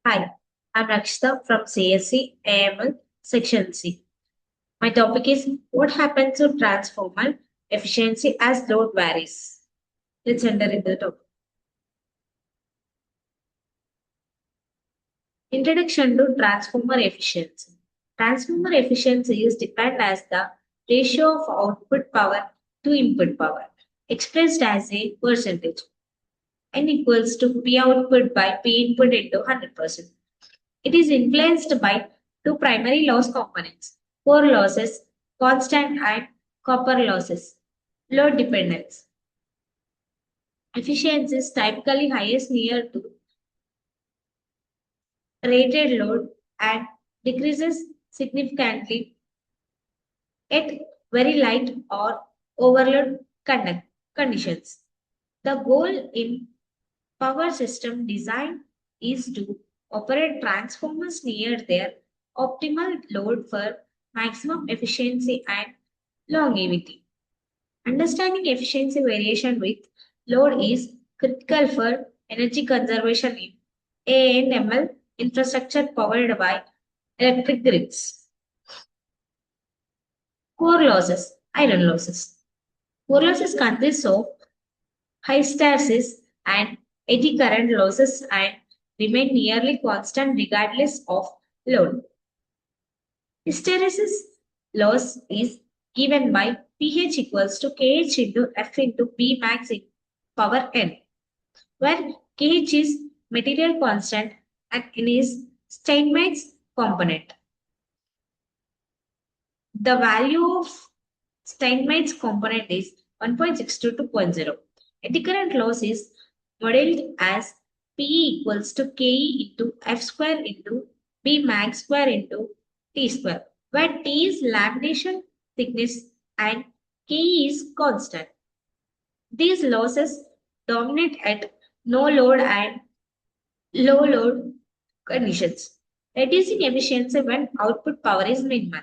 Hi, I'm Rakshita from CSC AML Section C. My topic is what happens to transformer efficiency as load varies. Let's enter into the topic. Introduction to transformer efficiency. Transformer efficiency is defined as the ratio of output power to input power, expressed as a percentage. N equals to P output by P input into 100%. It is influenced by two primary loss components: core losses, constant, and copper losses. Load dependence. Efficiency is typically highest near to rated load and decreases significantly at very light or overload conditions. The goal in power system design is to operate transformers near their optimal load for maximum efficiency and longevity. Understanding efficiency variation with load is critical for energy conservation in ANML infrastructure powered by electric grids. Core losses, iron losses. Core losses consist of hysteresis and eddy current losses and remain nearly constant regardless of load. Hysteresis loss is given by pH equals to Kh into F into B max in power n, where Kh is material constant and N is Steinmetz component. The value of Steinmetz component is 1.62 to 2.0. Eddy current loss is modeled as P equals to Ke into F square into B max square into T square, where T is lamination thickness and Ke is constant. These losses dominate at no load and low load conditions, reducing efficiency when output power is minimal.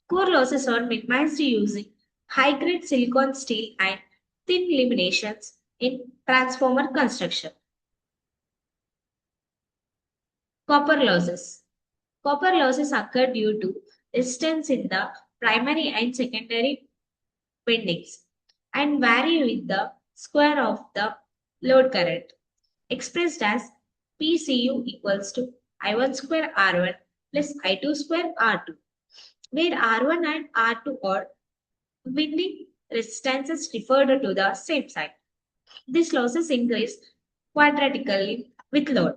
Core losses are minimized using high-grade silicon steel and thin laminations in transformer construction. Copper losses. Copper losses occur due to resistance in the primary and secondary windings and vary with the square of the load current, expressed as PCU equals to I1 square R1 plus I2 square R2, where R1 and R2 are winding resistances referred to the same side. These losses increase quadratically with load,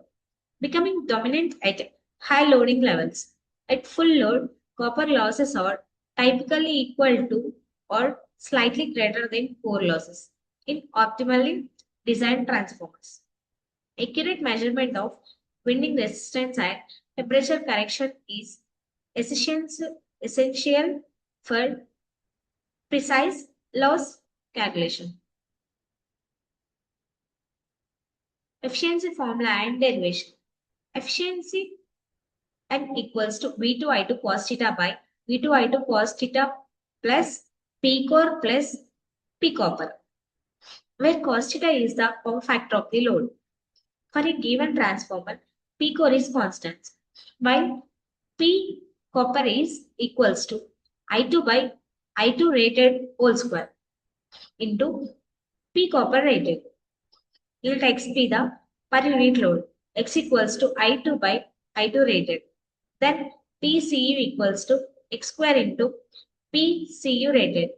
becoming dominant at high loading levels. At full load, copper losses are typically equal to or slightly greater than core losses in optimally designed transformers. Accurate measurement of winding resistance and temperature correction is essential for precise loss calculation. Efficiency formula and derivation. Efficiency N equals to V2I2 cos theta by V2I2 cos theta plus P core plus P copper, where cos theta is the power factor of the load. For a given transformer, P core is constant, while P copper is equals to I2 by I2 rated whole square into P copper rated. Let X be the per unit load. X equals to I2 by I2 rated. Then PCU equals to X square into PCU rated.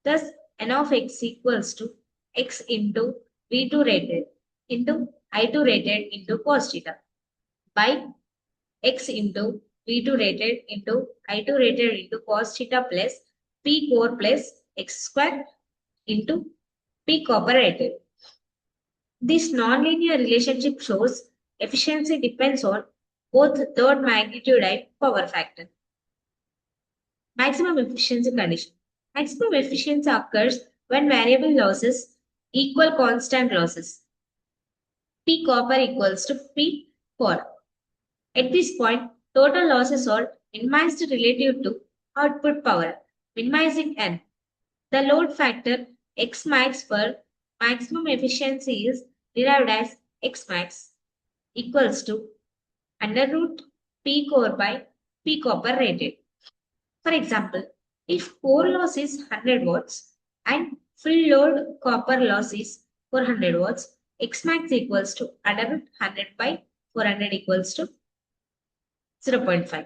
Thus, N of X equals to X into V2 rated into I2 rated into cos theta by X into V2 rated into I2 rated into cos theta plus P core plus X square into P copper rated. This nonlinear relationship shows efficiency depends on both load magnitude and power factor. Maximum efficiency condition. Maximum efficiency occurs when variable losses equal constant losses. P copper equals to P core. At this point, total losses are minimized relative to output power, minimizing N. The load factor X max for maximum efficiency is derived as X max equals to under root P core by P copper rated. For example, if core loss is 100 watts and full load copper loss is 400 watts, X max equals to under root 100 by 400 equals to 0.5.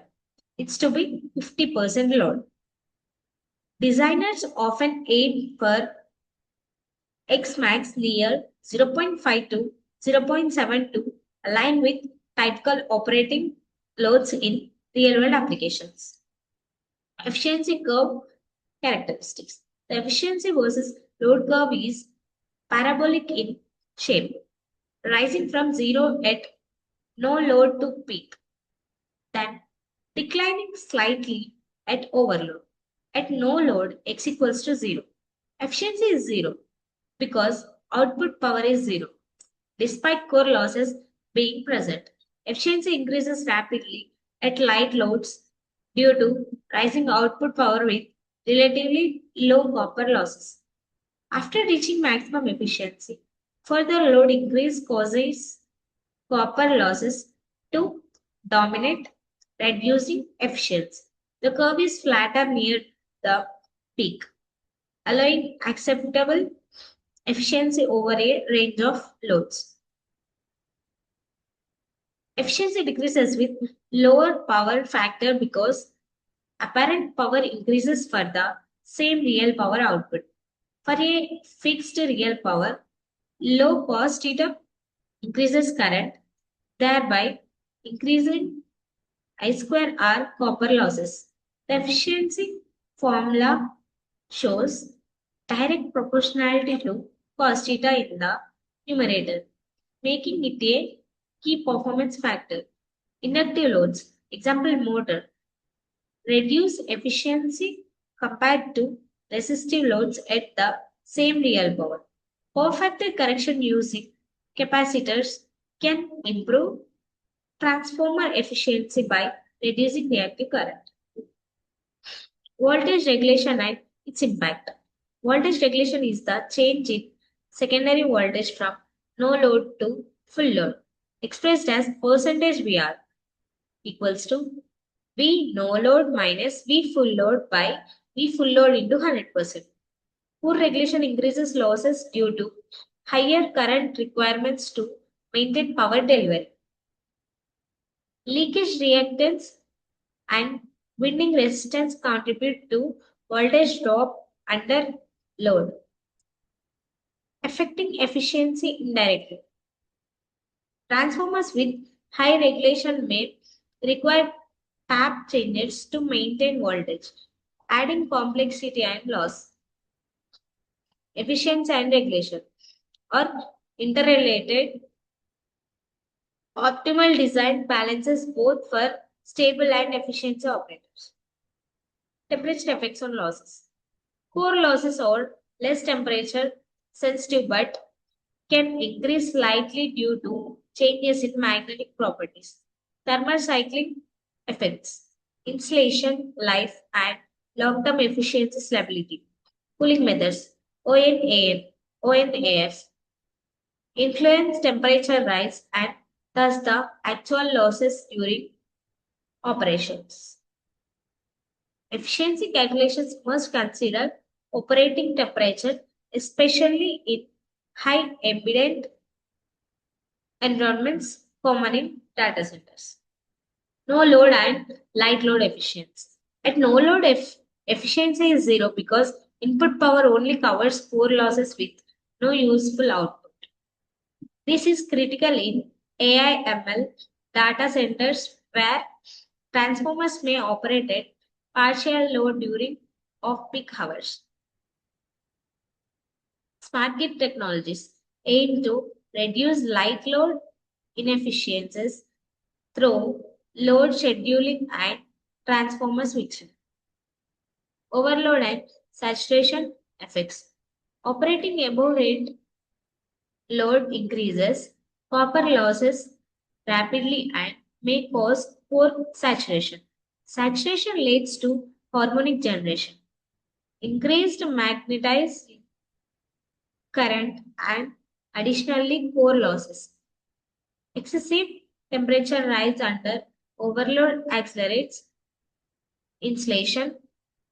It's to be 50% load. Designers often aim for X max near 0.5 to 0.7 to align with typical operating loads in real world applications. Efficiency curve characteristics. The efficiency versus load curve is parabolic in shape, rising from 0 at no load to peak, then declining slightly at overload. At no load, x equals to 0. Efficiency is 0 because output power is 0. Despite core losses being present, efficiency increases rapidly at light loads due to rising output power with relatively low copper losses. After reaching maximum efficiency, further load increase causes copper losses to dominate, reducing efficiency. The curve is flatter near the peak, allowing acceptable efficiency over a range of loads. Efficiency decreases with lower power factor because apparent power increases for the same real power output. For a fixed real power, low cos theta increases current, thereby increasing I square R copper losses. The efficiency formula shows direct proportionality to cos theta in the numerator, making it a key performance factor. Inductive loads, example motor, reduce efficiency compared to resistive loads at the same real power. Perfect correction using capacitors can improve transformer efficiency by reducing reactive current. Voltage regulation and its impact. Voltage regulation is the change in secondary voltage from no load to full load, expressed as percentage VR equals to V no load minus V full load by V full load into 100%. Poor regulation increases losses due to higher current requirements to maintain power delivery. Leakage reactance and winding resistance contribute to voltage drop under load, affecting efficiency indirectly. Transformers with high regulation may require tap changes to maintain voltage, adding complexity and loss. Efficiency and regulation are interrelated. Optimal design balances both for stable and efficiency operators. Temperature effects on losses. Core losses are less temperature sensitive but can increase slightly due to changes in magnetic properties. Thermal cycling effects, insulation, life, and long-term efficiency stability. Cooling methods, ONAF, influence temperature rise and thus the actual losses during operations. Efficiency calculations must consider operating temperature, especially in high ambient environments common in data centers. No load and light load efficiency. At no load, efficiency is zero because input power only covers core losses with no useful output. This is critical in AI/ML data centers where transformers may operate at partial load during off-peak hours. Smart grid technologies aim to reduce light load inefficiencies through load scheduling and transformer switching. Overload and saturation effects. Operating above rate load increases copper losses rapidly and may cause poor saturation. Saturation leads to harmonic generation, increased magnetized current, and additionally core losses. Excessive Temperature rise under overload accelerates insulation,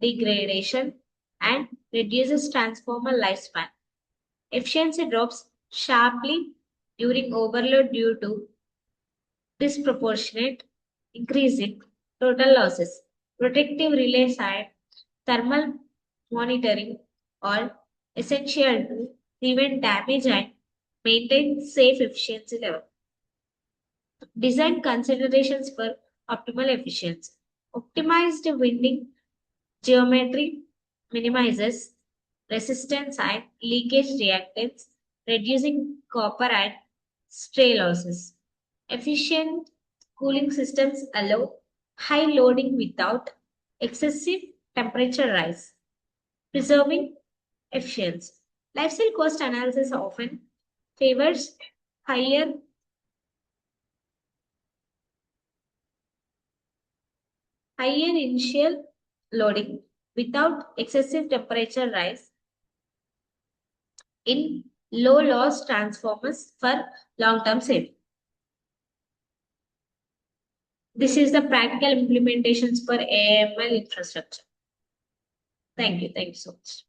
degradation, and reduces transformer lifespan. Efficiency drops sharply during overload due to disproportionate increase in total losses. Protective relay side thermal monitoring are essential to prevent damage and maintain safe efficiency level. Design considerations for optimal efficiency. Optimized winding geometry minimizes resistance and leakage reactance, reducing copper and stray losses. Efficient cooling systems allow high loading without excessive temperature rise, preserving efficiency. Lifestyle cost analysis often favors higher higher initial loading without excessive temperature rise in low loss transformers for long-term safety. This is the practical implementations for AML infrastructure. Thank you. Thank you so much.